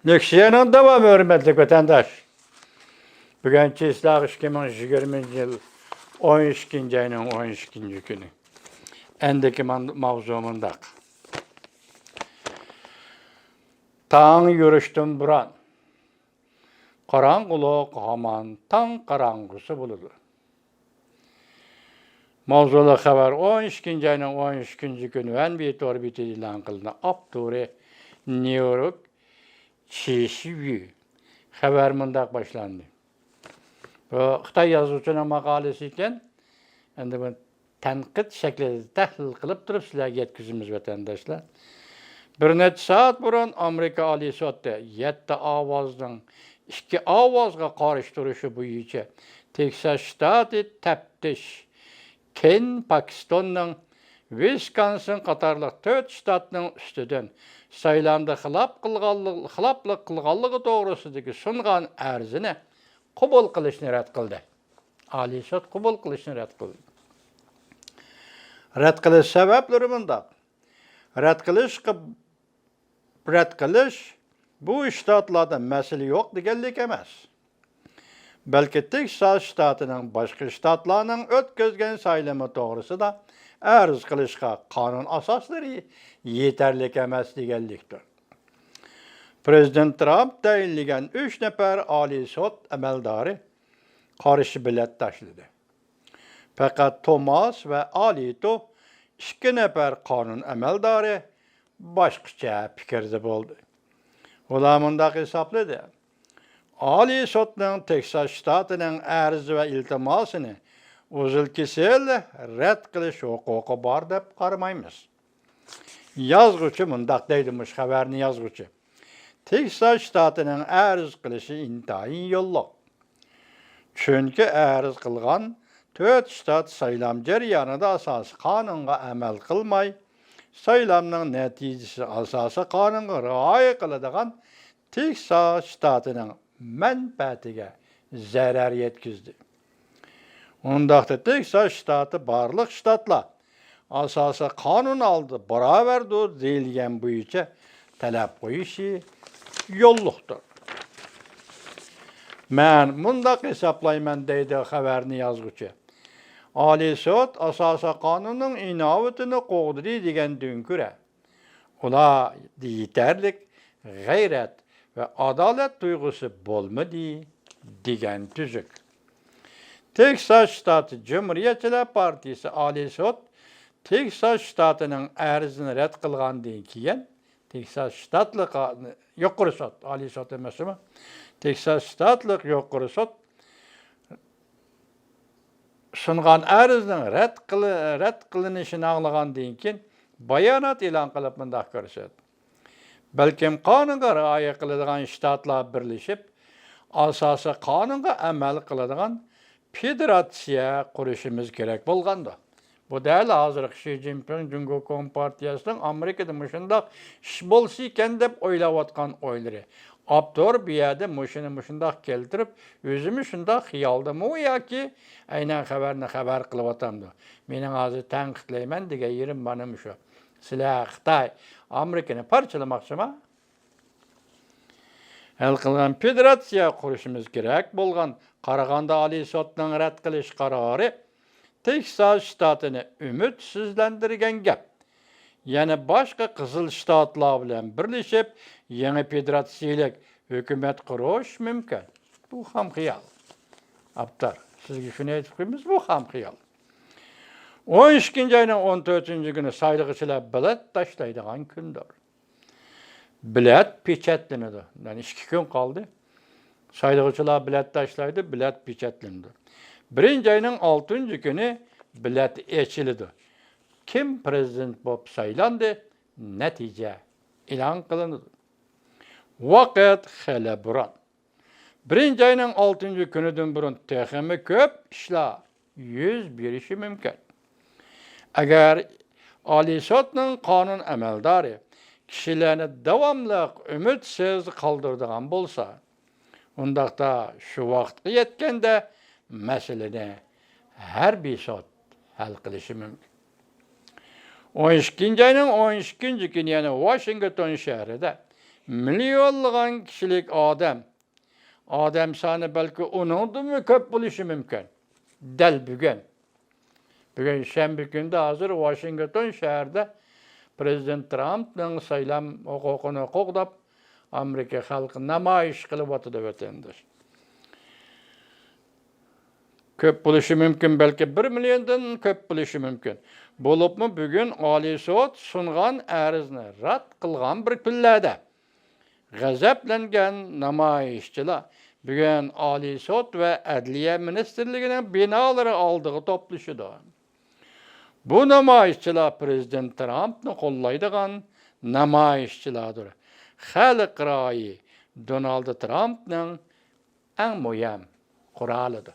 Nexia'nın devam hürmetli vatandaş. Bugünkü İslam 2020 yıl 12. ayının 12. günü. Endeki mavzumunda. Taң yürüştüm buran. Karangulo haman taң karangusu buludu. Mavzulu haber 12. ayının 12. günü en bir orbiti ilan kılına Abdure New York Çeşivi haber mındak başlandı. Bu Xitay yazıcının makalesi iken endi bu tanqid şeklinde tahlil kılıp durup sizlerge yetkizimiz vatandaşlar. Bir neçe saat burun Amerika Ali Sot'ta 7 avazdan 2 avazga karıştırışı boyunca Texas ştatı teptiş Ken Pakistan'ın Wisconsin qatarlıq 4 ştatның üstüden saylamda xilaplık kılğanlığı doğrusidagi sunğan arzini qabul qilishni rad qildi. Ali Sot qabul qilishni rad qildi. Rad qilish sabablari bundaq. Rad qilish bu ştatlarda mesele yo'q deganlik emas. Belki Texas ştatının başka ştatlarının ötközgen saylama doğrusida arz qilishga qonun asosları yeterlik emas deganlikdir. Prezident Trump tayinlagan 3 nafar Oliy sud amaldori qarshi bilet tashladı. Fakat Thomas ve Alito 2 nafar qonun amaldori boshqacha fikrda bo'ldi. Ular mundaq hisobladi. Oliy sudning Texas shtatining arzi ve iltimosini uzil-kesil rad qilish huquqi bor deb qaramaymiz. Yazgıcı mundaq deydimiş xabarni yazgıcı. Texas ştatının arz qilishi intayin yo'lliq. Chunki arz qilgan 4 ştat saylam jarayonida asosiy qonunga amal qilmay, saylamning natijasi asosiy qonunga rioya qiladigan Texas ştatının manfaatiga zarar yetkizdi. Undaqda Texas ştatı barliq ştatlar asosiy qonun aldı, baravardir deyilgan bo'yicha talab qo'yishi yo'lliqdir. Men mundaq hesaplayman deydi xabarni yozguvchi. Oliy sud asosiy qonunning inovatini qo'g'diri degandan ko'ra, ular yetarlik g'ayrat ve adalet duygusu bo'lmadi degan tuzuk. Texas ştatı Cumhuriyetçiler Partisi Oliy sud Texas ştatının arzini rad qilgandan keyin Texas ştatlik yuqori sud, Oliy sud emasmi? Texas ştatlik yuqori sud sungan arzning rad qilinishini anglagandan keyin bayonot e'lon qilib mundaq ko'rsatdi. Balkim qonunga rioya qiladigan shtatlar birlashib, asosiy qonunga amal qiladigan federatsiya qurishimiz kerak bo'lganda. Bu dal hozir Xi Jinping Jungo Kompartiyasining Amerikada mushundaq ish bo'lsa ekan deb o'ylayotgan o'ylari. Abdur bu yerda mushundaq keltirib, o'zimiz shundaq xiyolda yoki aynan xabar qilyapamdi. Mening hozir tanqidlayman degan yerim mana shu. Sizlar Xitoy Amerikani parchalamoqchimi? Hal qilgan federatsiya qurishimiz kerak bo'lgan Qarag'anda Oliy sudning rad qilish qarori Texas shtatini ümidsizlantirgan gap. Yana boshqa qizil shtatlar bilan birlashib, yangi federatsiyalik hukumat qurish mumkin. Bu ham xiyol. Abtar, sizga shuni aytib qo'yamiz, bu ham xiyol. 12. ayının 14. günü saylıqçılar bilet taşlaydigan kundur. Bilet pechatlanadi. Yani 2 gün kaldı. Saylıqçılar bilet taşlaydı, bilet pechatlanadi. 1. ayının 6. günü bilet eçildi. Kim prezident bo'lib saylandı, natija e'lon qilindi. Vaqt hali burun. 1. ayının 6. günüdən burun texmi ko'p ishlar yuz berishi mumkin. Agar Oliy sudning qonun amaldori kishilarni davomli umidsiz qoldiradigan bo'lsa, undaqda shu vaqtga yetganda masalani harbiy sud hal qilishi mumkin. 12. ayının 12. günü yani Washington şehrida milyonlagan kişilik adam sani belki onundan köp buluşu mümkün. Del bugün. Bugün şembe günde hazır Washington şehirde Prezident Trump'ın saylam hukukunu qoqdap Amerika halkı namayiş kılıp atıdı vatandaş. Köp buluşu mümkün, belki 1 milyondan köp buluşu mümkün. Bolup mu bugün Ali Sot sungan ərizini rad kılgan bir pillada gazaplangan namayişçiler bugün Ali Sot ve Adliye Ministerliğinin binaları aldığı topluşuda. Bu namayişçiler Prezident Trump'ni kollaydıgan namayişçilerdir. Halk ra'yi Donald Trump'ның en mühim kuralıdır.